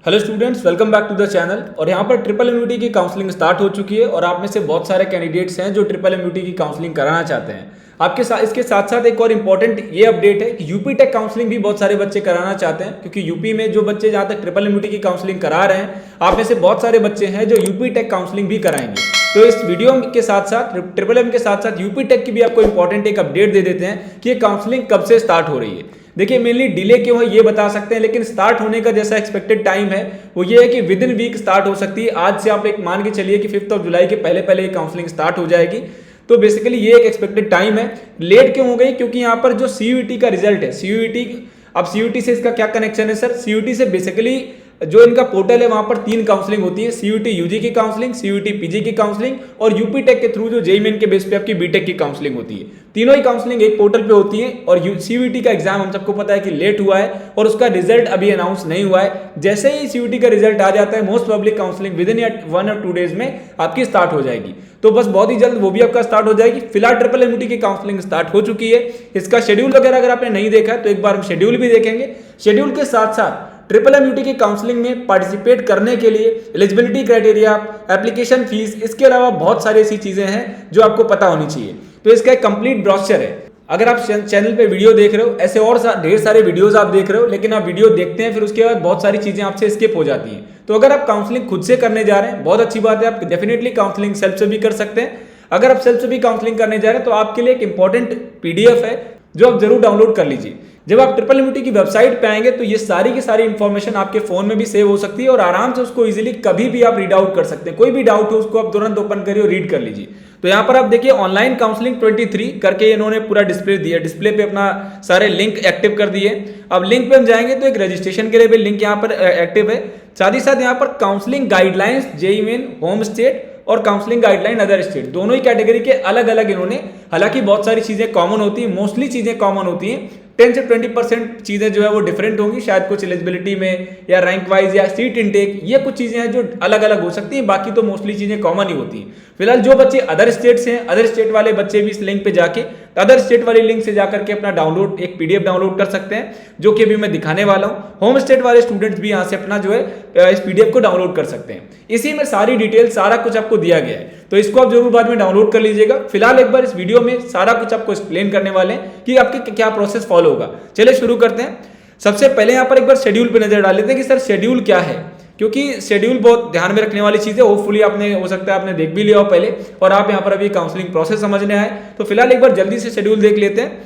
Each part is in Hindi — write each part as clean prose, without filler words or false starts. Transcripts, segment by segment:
Hello students, welcome back to the channel. और यहाँ पर ट्रिपल एमयूटी की काउंसलिंग स्टार्ट हो चुकी है और आप में से बहुत सारे कैंडिडेट्स हैं जो ट्रिपल एमयूटी की काउंसलिंग कराना चाहते हैं। आपके साथ इसके साथ साथ एक और इम्पॉर्टेंट ये अपडेट है कि यूपी टेक काउंसलिंग भी बहुत सारे बच्चे कराना चाहते हैं, क्योंकि यूपी में जो बच्चे जहाँ तक ट्रिपल एमयूटी की काउंसलिंग करा रहे हैं, आप में से बहुत सारे बच्चे हैं जो यूपी टेक काउंसलिंग भी कराएंगे। तो इस वीडियो के साथ साथ ट्रिपल एम के साथ साथ यूपी टेक की भी आपको इंपॉर्टेंट एक अपडेट दे देते हैं कि ये काउंसलिंग कब से स्टार्ट हो रही है। देखिए, मेनली डिले क्यों है ये बता सकते हैं, लेकिन स्टार्ट होने का जैसा एक्सपेक्टेड टाइम है वो ये है कि विद इन वीक स्टार्ट हो सकती है। आज से आप एक मान के चलिए कि 5 जुलाई के पहले पहले ये काउंसलिंग स्टार्ट हो जाएगी। तो बेसिकली ये एक एक्सपेक्टेड टाइम है। लेट क्यों हो गई? क्योंकि यहाँ पर जो सीयूईटी का रिजल्ट है, सीयूईटी, अब सीयूईटी से इसका क्या कनेक्शन है सर? सीयूईटी से बेसिकली जो इनका पोर्टल है वहां पर 3 काउंसलिंग होती है, सीयूईटी यूजी की काउंसलिंग, सीयूईटी पीजी की काउंसलिंग और यूपी टेक के थ्रू जो जेईई मेन के बेस पे आपकी बीटेक की काउंसलिंग होती है। तीनों ही काउंसलिंग एक पोर्टल पे होती है। और सीयूईटी का एग्जाम हम सबको पता है कि लेट हुआ है और उसका रिजल्ट अभी अनाउंस नहीं हुआ है। जैसे ही सीयूईटी का रिजल्ट आ जाता है, most public counselling with in 1 और 2 डेज में आपकी स्टार्ट हो जाएगी। तो बस बहुत ही जल्द वो भी आपका स्टार्ट हो जाएगी। फिलहाल ट्रिपल एमयूटी की काउंसलिंग स्टार्ट हो चुकी है। इसका शेड्यूल वगैरह अगर आपने नहीं देखा तो एक बार हम शेड्यूल भी देखेंगे। शेड्यूल के साथ साथ ट्रिपल एमयूटी की काउंसलिंग में पार्टिसिपेट करने के लिए एलिजिबिलिटी क्राइटेरिया, एप्लीकेशन फीस, इसके अलावा बहुत सारी ऐसी चीजें हैं जो आपको पता होनी चाहिए। तो इसका एक कंप्लीट ब्रोशर है। अगर आप चैनल पे वीडियो देख रहे हो, ऐसे और ढेर सारे वीडियोस आप देख रहे हो, लेकिन आप वीडियो देखते हैं फिर उसके बाद बहुत सारी चीजें आपसे स्किप हो जाती हैं। तो अगर आप काउंसलिंग खुद से करने जा रहे हैं, बहुत अच्छी बात है, आप डेफिनेटली काउंसलिंग सेल्फ से भी कर सकते हैं। अगर आप सेल्फ से भी काउंसलिंग करने जा रहे हैं तो आपके लिए एक इंपॉर्टेंट पीडीएफ है जो आप जरूर डाउनलोड कर लीजिए। जब आप ट्रिपल एमयूटी की वेबसाइट पे आएंगे तो ये सारी की सारी इंफॉर्मेशन आपके फोन में भी सेव हो सकती है और आराम से उसको इजीली कभी भी आप रीड आउट कर सकते हैं। कोई भी डाउट हो उसको आप तुरंत ओपन करिए और रीड कर लीजिए। तो यहाँ पर आप देखिए, ऑनलाइन काउंसलिंग 23 करके इन्होंने पूरा डिस्प्ले दिया। डिस्प्ले पे अपना सारे लिंक एक्टिव कर दिए। अब लिंक पे हम जाएंगे तो एक रजिस्ट्रेशन के लिए भी लिंक यहाँ पर एक्टिव है। साथ ही साथ यहाँ पर counselling guidelines JEE main home state और काउंसलिंग गाइडलाइन अदर स्टेट, दोनों ही कैटेगरी के अलग अलग इन्होंने, हालांकि बहुत सारी चीजें कॉमन होती है, मोस्टली चीजें कॉमन होती हैं। 10 से 20% चीजें जो है वो डिफरेंट होंगी, शायद कुछ एलिजिबिलिटी में या रैंक वाइज या सीट इनटेक, ये कुछ चीजें हैं जो अलग अलग हो सकती हैं, बाकी तो मोस्टली चीजें कॉमन ही होती हैं। फिलहाल जो बच्चे अदर स्टेट से हैं, अदर स्टेट वाले बच्चे भी इस लिंक पे जाके अदर स्टेट वाली लिंक से जाकर के अपना डाउनलोड एक पीडीएफ डाउनलोड कर सकते हैं, जो कि अभी मैं दिखाने वाला हूं। होम स्टेट वाले स्टूडेंट्स भी यहां से अपना जो है इस पीडीएफ को डाउनलोड कर सकते हैं। इसी में सारी डिटेल, सारा कुछ आपको दिया गया है, तो इसको आप जरूर बाद में डाउनलोड कर लीजिएगा। फिलहाल एक बार इस वीडियो में सारा कुछ आपको एक्सप्लेन करने वाले हैं कि आपके क्या प्रोसेस फॉलो होगा। चलिए शुरू करते हैं। सबसे पहले यहाँ पर एक बार शेड्यूल पे नजर डाल लेते हैं कि सर शेड्यूल क्या है, क्योंकि शेड्यूल बहुत ध्यान में रखने वाली चीज है। होपफुली आपने, हो सकता है आपने देख भी लिया हो पहले और आप यहाँ पर अभी काउंसलिंग प्रोसेस समझने आए। तो फिलहाल एक बार जल्दी से शेड्यूल देख लेते हैं।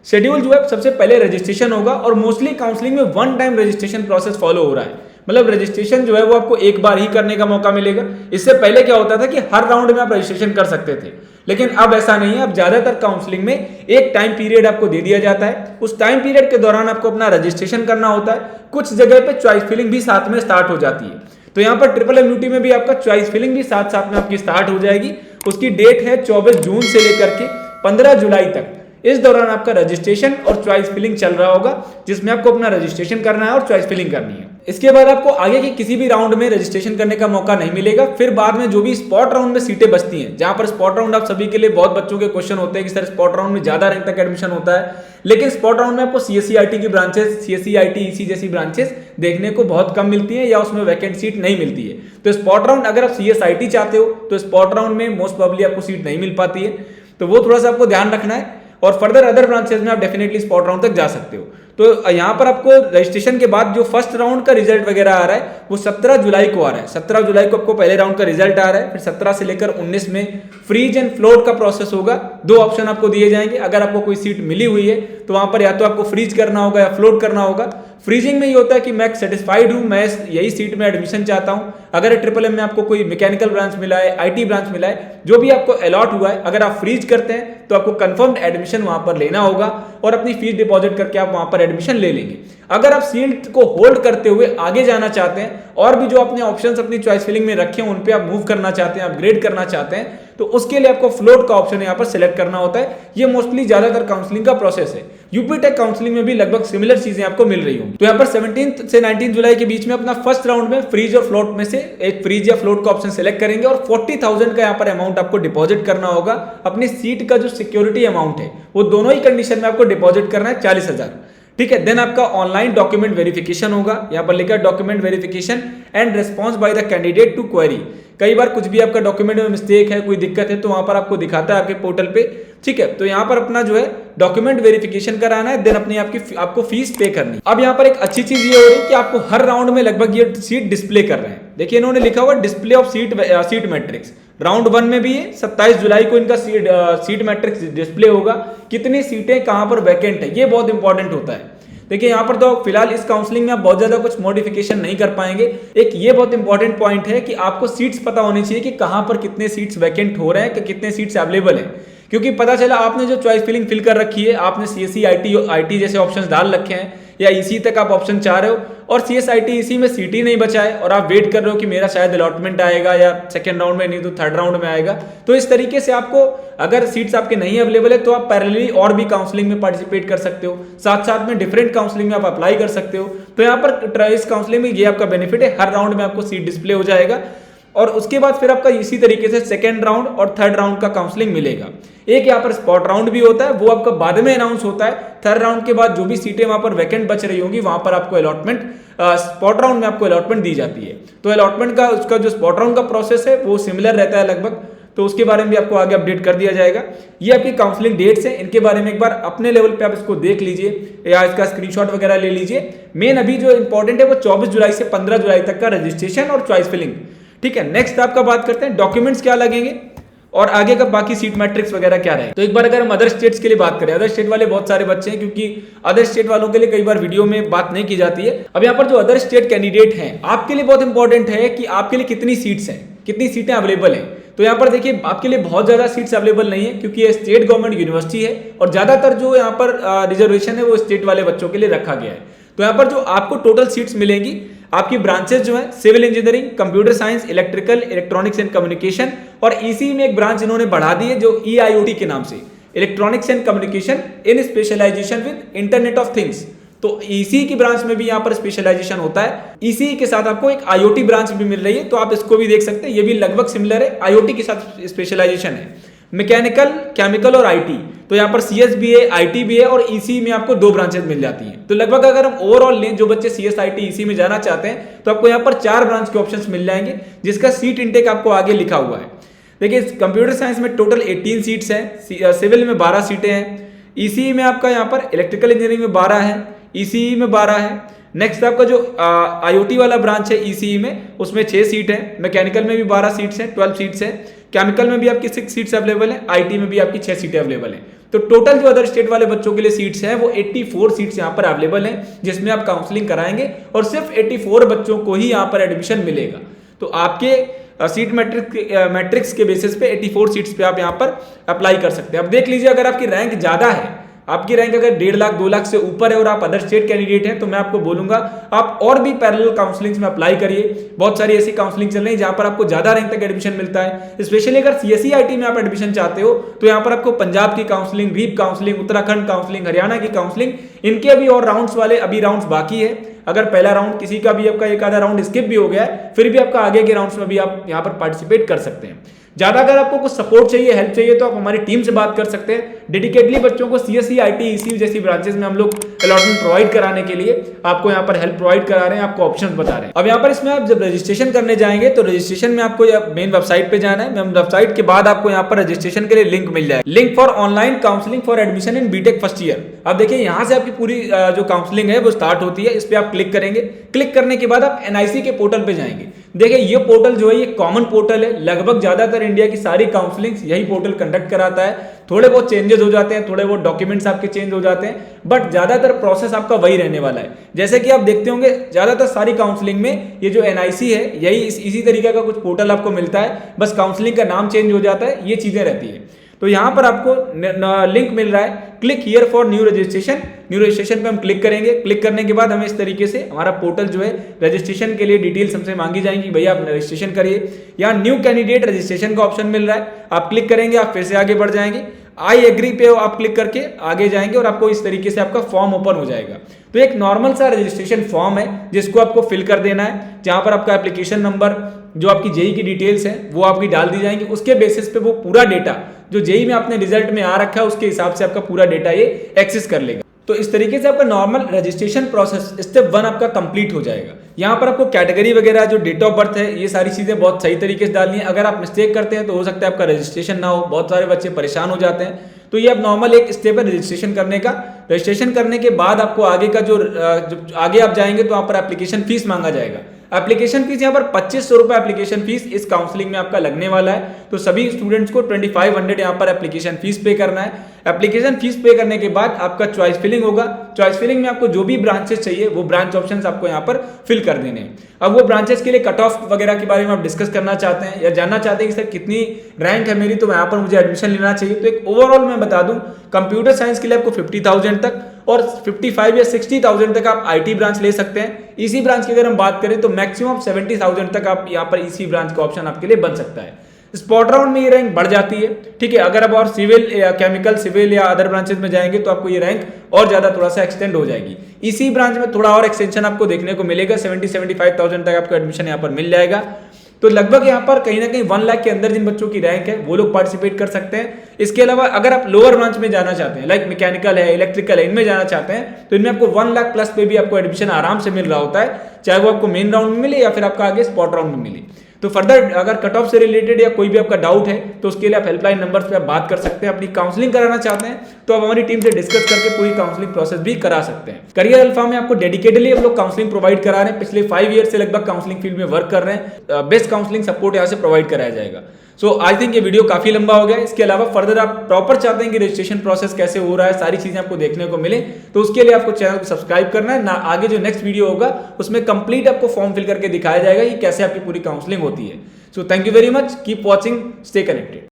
शेड्यूल जो है, सबसे पहले रजिस्ट्रेशन होगा और मोस्टली काउंसलिंग में 1 टाइम रजिस्ट्रेशन प्रोसेस फॉलो हो रहा है। मतलब रजिस्ट्रेशन जो है वो आपको एक बार ही करने का मौका मिलेगा। इससे पहले क्या होता था कि हर राउंड में आप रजिस्ट्रेशन कर सकते थे, लेकिन अब ऐसा नहीं है। अब ज्यादातर काउंसलिंग में एक टाइम पीरियड आपको दे दिया जाता है। उस टाइम पीरियड के दौरान आपको अपना रजिस्ट्रेशन करना होता है। कुछ जगह पे चॉइस फिलिंग भी साथ में स्टार्ट हो जाती है। तो यहाँ पर ट्रिपल एमयूटी में भी आपका चॉइस फिलिंग भी साथ साथ में आपकी स्टार्ट हो जाएगी। उसकी डेट है 24 जून से लेकर के 15 जुलाई तक। इस दौरान आपका रजिस्ट्रेशन और चॉइस फिलिंग चल रहा होगा, जिसमें आपको अपना रजिस्ट्रेशन करना है और चॉइस फिलिंग करनी है। इसके बाद आपको आगे के किसी भी राउंड में रजिस्ट्रेशन करने का मौका नहीं मिलेगा। फिर बाद में जो भी स्पॉट राउंड में सीटें बचती हैं, जहां पर स्पॉट राउंड आप सभी के लिए, बहुत बच्चों के क्वेश्चन होते हैं कि सर स्पॉट राउंड में ज्यादा रैंक तक एडमिशन होता है, लेकिन स्पॉट राउंड में आपको सीएससी आईटी की ब्रांचेस, सीएससी आईटी ईसी जैसी ब्रांचेस देखने को बहुत कम मिलती है या उसमें वैकेंट सीट नहीं मिलती है। तो स्पॉट राउंड, अगर आप सीएस आईटी चाहते हो तो स्पॉट राउंड में मोस्ट प्रोबेबली आपको सीट नहीं मिल पाती है। तो वो थोड़ा सा आपको ध्यान रखना है। और फर्दर अदर ब्रांचेस में आप डेफिनेटली स्पॉट राउंड तक जा सकते हो। तो यहाँ पर आपको रजिस्ट्रेशन के बाद जो फर्स्ट राउंड का रिजल्ट वगैरह आ रहा है वो 17 जुलाई को आ रहा है। 17 जुलाई को आपको पहले राउंड का रिजल्ट आ रहा है। फिर 17 से लेकर 19 में फ्रीज एंड फ्लोट का प्रोसेस होगा। 2 ऑप्शन आपको दिए जाएंगे। अगर आपको कोई सीट मिली हुई है तो वहां पर या तो आपको फ्रीज करना होगा या फ्लोट करना होगा। फ्रीजिंग में ये होता है कि मैं सेटिस्फाइड हूं, मैं यही सीट में एडमिशन चाहता हूं। अगर ट्रिपल एम में आपको कोई मैकेनिकल ब्रांच मिला है, आईटी ब्रांच मिला है, जो भी आपको अलॉट हुआ है, अगर आप फ्रीज करते हैं तो आपको कंफर्म्ड एडमिशन वहां पर लेना होगा और अपनी फीस डिपॉजिट करके आप वहां पर एडमिशन ले लेंगे। अगर आप सीट को होल्ड करते हुए आगे जाना चाहते हैं और भी जो अपने ऑप्शंस अपनी चॉइस फिलिंग में रखे हैं उन पे आप मूव करना चाहते हैं, अपग्रेड करना चाहते हैं, तो उसके लिए आपको फ्लोट का ऑप्शन यहाँ पर सिलेक्ट करना होता है। ये मोस्टली ज्यादातर काउंसलिंग का प्रोसेस है। यूपी टेक काउंसलिंग में भी लगभग सिमिलर चीजें आपको मिल रही होंगी। तो यहाँ पर 17 से 19 जुलाई के बीच में अपना फर्स्ट राउंड में फ्रीज और फ्लोट में से एक फ्रीज या फ्लोट का ऑप्शन सिलेक्ट करेंगे और 40,000 का यहाँ पर अमाउंट आपको डिपॉजिट करना होगा। अपनी सीट का जो सिक्योरिटी अमाउंट है वो दोनों ही कंडीशन में आपको डिपॉजिट करना है 40,000। ठीक है। देन आपका ऑनलाइन डॉक्यूमेंट वेरिफिकेशन होगा, यहाँ पर लिखा document verification and response by the candidate to query. कई बार कुछ भी आपका डॉक्यूमेंट में मिस्टेक है, कोई दिक्कत है, तो वहां पर आपको दिखाता है आपके पोर्टल पे, ठीक है। तो यहाँ पर अपना जो है डॉक्यूमेंट वेरिफिकेशन कराना है, देन अपनी आपको फीस पे करनी है। अब यहाँ पर एक अच्छी चीज ये हो रही है कि आपको हर राउंड में लगभग ये सीट डिस्प्ले कर रहे हैं। देखिए इन्होंने लिखा हुआ display of seat matrix. Round 1 में भी है 27 जुलाई को इनका सीट मैट्रिक्स डिस्प्ले होगा, कितनी सीटें कहां पर वैकेंट है, ये बहुत इंपॉर्टेंट होता है। देखिए यहाँ पर तो फिलहाल इस काउंसलिंग में आप बहुत ज्यादा कुछ मॉडिफिकेशन नहीं कर पाएंगे। एक ये बहुत इंपॉर्टेंट पॉइंट है कि आपको सीट्स पता होनी चाहिए कि कहां पर कितने सीट्स वैकेंट हो रहे हैं, कि कितने सीट्स अवेलेबल हैं। क्योंकि पता चला आपने जो चॉइस फिलिंग फिल कर रखी है, आपने सीएससी आईटी जैसे ऑप्शंस डाल रखे हैं, या ईसी तक आप ऑप्शन चाह रहे हो और सीएसआईटी ईसी में सीट ही नहीं बचा है और आप वेट कर रहे हो कि मेरा शायद अलॉटमेंट आएगा या सेकंड राउंड में नहीं तो थर्ड राउंड में आएगा। तो इस तरीके से आपको अगर सीट्स आपके नहीं अवेलेबल है तो आप पैरेलली और भी काउंसलिंग में पार्टिसिपेट कर सकते हो, साथ साथ में डिफरेंट काउंसलिंग में आप अप्लाई कर सकते हो। तो यहाँ पर इस काउंसलिंग में ये आपका बेनिफिट है, हर राउंड में आपको सीट डिस्प्ले हो जाएगा और उसके बाद फिर आपका इसी तरीके से सेकंड राउंड और थर्ड राउंड का काउंसलिंग मिलेगा। एक यहाँ पर स्पॉट राउंड भी होता है, वो आपका बाद में अनाउंस होता है। थर्ड राउंड के बाद जो भी सीटें वहां पर वैकेंट बच रही होंगी वहां पर आपको अलॉटमेंट, स्पॉट राउंड में आपको अलॉटमेंट दी जाती है। तो अलॉटमेंट का उसका जो स्पॉट राउंड का प्रोसेस है वो सिमिलर रहता है लगभग, तो उसके बारे में भी आपको आगे अपडेट कर दिया जाएगा। ये आपकी काउंसलिंग डेट्स है, इनके बारे में एक बार अपने लेवल पे आप इसको देख लीजिए या इसका स्क्रीनशॉट वगैरह ले लीजिए। मेन अभी जो इंपॉर्टेंट है वो 24 जुलाई से 15 जुलाई तक का रजिस्ट्रेशन और चॉइस फिलिंग, ठीक है। नेक्स्ट आपका बात करते हैं डॉक्यूमेंट्स क्या लगेंगे और आगे का बाकी सीट मैट्रिक्स वगैरह क्या रहे। तो एक बार अगर हम अदर स्टेट्स के लिए बात करें, अदर स्टेट वाले बहुत सारे बच्चे हैं क्योंकि अदर स्टेट वालों के लिए कई बार वीडियो में बात नहीं की जाती है। अब यहाँ पर जो अदर स्टेट कैंडिडेट हैं आपके लिए बहुत इंपॉर्टेंट है कि आपके लिए कितनी सीट्स हैं, कितनी सीटें अवेलेबल हैं। तो यहाँ पर देखिए आपके लिए बहुत ज्यादा सीट्स अवेलेबल नहीं है क्योंकि ये स्टेट गवर्नमेंट यूनिवर्सिटी है और ज्यादातर जो यहाँ पर रिजर्वेशन है वो स्टेट वाले बच्चों के लिए रखा गया है। तो यहाँ पर जो आपको टोटल सीट्स मिलेंगी, आपकी ब्रांचेस जो है civil engineering, computer science, electrical, electronics and communication, और ईसी में एक ब्रांच इन्होंने बढ़ा दी है जो ईआईओटी के नाम से, electronics and communication in specialization with internet of things. तो ईसी की ब्रांच में भी यहाँ पर स्पेशलाइजेशन होता है। ईसी के साथ आपको एक आईओटी ब्रांच भी मिल रही है, तो आप इसको भी देख सकते हैं, ये भी लगभग सिमिलर है, आईओटी के साथ स्पेशलाइजेशन है। मैकेनिकल, केमिकल और आईटी, तो यहाँ पर सीएस भी है, आईटी भी है और ईसी में आपको 2 ब्रांचेस मिल जाती हैं। तो लगभग अगर हम ओवरऑल लें, जो बच्चे सीएस, आईटी, ईसी में जाना चाहते हैं तो आपको यहाँ पर 4 ब्रांच के ऑप्शंस मिल जाएंगे जिसका सीट इंटेक आपको आगे लिखा हुआ है। देखिए कंप्यूटर साइंस में टोटल 18 सीट्स हैं, सिविल में 12 सीटें हैं, ईसी में आपका यहाँ पर इलेक्ट्रिकल इंजीनियरिंग में 12 है, ईसीई में 12 है। नेक्स्ट आपका जो आईओटी वाला ब्रांच है ईसीई में, उसमें 6 सीट है, मैकेनिकल में भी 12 सीट्स हैं, 12 सीट्स हैं, केमिकल में भी आपकी 6 सीट्स अवेलेबल है, आईटी में भी आपकी 6 सीटें अवेलेबल हैं। तो टोटल जो अदर स्टेट वाले बच्चों के लिए सीट्स हैं वो 84 सीट्स यहाँ पर अवेलेबल हैं जिसमें आप काउंसलिंग कराएंगे और सिर्फ 84 बच्चों को ही यहाँ पर एडमिशन मिलेगा। तो आपके सीट मैट्रिक्स के बेसिस पे 84 सीट्स पे आप यहाँ पर अप्लाई कर सकते हैं। अब देख लीजिए अगर आपकी रैंक ज्यादा है, आपकी रैंक अगर 1.5 लाख 2 लाख से ऊपर है और आप अदर स्टेट कैंडिडेट हैं तो मैं आपको बोलूंगा आप और भी पैरेलल काउंसलिंग्स में अप्लाई करिए। बहुत सारी ऐसी काउंसलिंग चल रही है जहां पर आपको ज्यादा रैंक तक एडमिशन मिलता है। स्पेशली अगर सीएससी आईटी में आप एडमिशन चाहते हो तो यहाँ पर आपको पंजाब की counselling, REAP counselling, Uttarakhand counselling, Haryana की काउंसलिंग, इनके अभी और राउंड्स वाले अभी राउंड्स बाकी है। अगर पहला राउंड किसी का भी आपका एक आधा राउंड स्किप भी हो गया है फिर भी आपका आगे के राउंड्स में भी आप यहाँ पर पार्टिसिपेट कर सकते हैं। ज्यादा अगर आपको कुछ सपोर्ट चाहिए, हेल्प चाहिए तो आप हमारी टीम से बात कर सकते हैं। डेडिकेटली बच्चों को सीएससी, आईटी, ईसी जैसी ब्रांचेस में हम लोग अलॉटमेंट प्रोवाइड कराने के लिए आपको यहाँ पर हेल्प प्रोवाइड करा रहे हैं, आपको ऑप्शंस बता रहे हैं। अब यहाँ पर इसमें आप जब रजिस्ट्रेशन करने जाएंगे तो रजिस्ट्रेशन में आपको मेन वेबसाइट पे जाना है। वेबसाइट के बाद आपको यहाँ पर रजिस्ट्रेशन के लिए लिंक मिल जाएगा, link for online counselling for admission in BTech first year. अब देखिए यहाँ से आपकी पूरी जो काउंसलिंग है वो स्टार्ट होती है। इस पर आप क्लिक करेंगे, क्लिक करने के बाद आप एनआईसी के पोर्टल पे जाएंगे। देखिए ये पोर्टल जो है ये कॉमन पोर्टल है, लगभग ज्यादातर इंडिया की सारी काउंसलिंग यही पोर्टल कंडक्ट कराता है। थोड़े बहुत चेंजेस हो जाते हैं, थोड़े बहुत डॉक्यूमेंट्स आपके चेंज हो जाते हैं, बट ज्यादातर प्रोसेस आपका वही रहने वाला है। जैसे कि आप देखते होंगे ज्यादातर सारी काउंसलिंग में ये जो एनआईसी है यही इसी तरीके का कुछ पोर्टल आपको मिलता है, बस काउंसलिंग का नाम चेंज हो जाता है, ये चीजें रहती है। तो यहाँ पर आपको लिंक मिल रहा है, click here for new registration. New registration पे हम क्लिक करेंगे। क्लिक करने के बाद हमें इस तरीके से हमारा पोर्टल जो है रजिस्ट्रेशन के लिए डिटेल्स हमसे मांगी जाएंगी, भैया आप रजिस्ट्रेशन करिए। यहाँ न्यू कैंडिडेट रजिस्ट्रेशन का ऑप्शन मिल रहा है, आप क्लिक करेंगे, आप फिर से आगे बढ़ जाएंगे। आई एग्री पे आप क्लिक करके आगे जाएंगे और आपको इस तरीके से आपका फॉर्म ओपन हो जाएगा। तो एक नॉर्मल सा रजिस्ट्रेशन फॉर्म है जिसको आपको फिल कर देना है, जहां पर आपका एप्लीकेशन नंबर, जो आपकी जेई की डिटेल्स है वो आपकी डाल दी जाएंगी। उसके बेसिस पे वो पूरा डेटा जो जेई में आपने रिजल्ट में आ रखा है उसके हिसाब से आपका पूरा डेटा ये एक्सेस कर लेगा। तो इस तरीके से आपका नॉर्मल रजिस्ट्रेशन प्रोसेस स्टेप 1 आपका कंप्लीट हो जाएगा। यहाँ पर आपको कैटेगरी वगैरह जो डेट ऑफ बर्थ है ये सारी चीज़ें बहुत सही तरीके से डालनी है। अगर आप मिस्टेक करते हैं तो हो सकता है आपका रजिस्ट्रेशन ना हो, बहुत सारे बच्चे परेशान हो जाते हैं। तो ये अब नॉर्मल एक स्टेप है रजिस्ट्रेशन करने का। रजिस्ट्रेशन करने के बाद आपको आगे का जो आगे आप जाएंगे तो वहाँ पर एप्लीकेशन फीस मांगा जाएगा। एप्लीकेशन फीस यहाँ पर 2500 रुपये एप्लीकेशन फीस इस काउंसलिंग में आपका लगने वाला है। तो सभी स्टूडेंट्स को 2500 यहाँ पर एप्लीकेशन फीस पे करना है। एप्लीकेशन फीस पे करने के बाद आपका चॉइस फिलिंग होगा। चॉइस फिलिंग में आपको जो भी ब्रांचेस चाहिए वो ब्रांच ऑप्शंस आपको यहाँ पर फिल कर देने हैं। अब वो ब्रांचेस के लिए कट ऑफ वगैरह के बारे में आप डिस्कस करना चाहते हैं या जानना चाहते हैं कि सर कितनी रैंक है मेरी, तो यहाँ पर मुझे एडमिशन लेना चाहिए। तो एक ओवरऑल मैं बता दूं, कंप्यूटर साइंस के लिए आपको 50,000 तक और 55 या 60,000 तक आप आईटी ब्रांच ले सकते हैं। ईसी ब्रांच की अगर हम बात करें तो मैक्सिमम 70,000 तक आप यहाँ पर ईसी ब्रांच का ऑप्शन आपके लिए बन सकता है। स्पॉट राउंड में ये रैंक बढ़ जाती है, ठीक है। अगर आप और सिविल या केमिकल सिविल या अदर ब्रांचेस में जाएंगे तो आपको ये रैंक और ज्यादा थोड़ा सा एक्सटेंड हो जाएगी। इसी ब्रांच में थोड़ा और एक्सटेंशन आपको देखने को मिलेगा, 70-75,000 तक आपको एडमिशन यहाँ पर मिल जाएगा। तो लगभग यहाँ पर कहीं ना कहीं 1 लाख के अंदर जिन बच्चों की रैंक है वो लोग पार्टिसिपेट कर सकते हैं। इसके अलावा अगर आप लोअर ब्रांच में जाना चाहते हैं, लाइक मैकेनिकल है, इलेक्ट्रिकल है, इनमें जाना चाहते हैं तो इनमें आपको 1 लाख प्लस पे भी आपको एडमिशन आराम से मिल रहा होता है, चाहे वो आपको मेन राउंड में मिले या फिर आपका आगे स्पॉट राउंड में मिले। तो फर्दर अगर कट ऑफ से रिलेटेड या कोई भी आपका डाउट है तो उसके लिए आप हेल्पलाइन नंबर्स पे आप बात कर सकते हैं। अपनी काउंसलिंग कराना चाहते हैं तो आप हमारी टीम से डिस्कस करके पूरी काउंसलिंग प्रोसेस भी करा सकते हैं। करियर अल्फा में आपको डेडिकेटली हम लोग काउंसलिंग प्रोवाइड करा रहे हैं। पिछले 5 ईयर से लगभग काउंसलिंग फील्ड में वर्क कर रहे हैं। बेस्ट काउंसलिंग सपोर्ट यहाँ से प्रोवाइड कराया जाएगा। सो आई थिंक ये वीडियो काफी लंबा हो गया। इसके अलावा फर्दर आप प्रॉपर चाहते हैं कि रजिस्ट्रेशन प्रोसेस कैसे हो रहा है, सारी चीजें आपको देखने को मिले, तो उसके लिए आपको चैनल को सब्सक्राइब करना है ना। आगे जो नेक्स्ट वीडियो होगा उसमें कंप्लीट आपको फॉर्म फिल करके दिखाया जाएगा कि कैसे आपकी पूरी काउंसलिंग होती है। So thank you very much, keep watching, stay connected.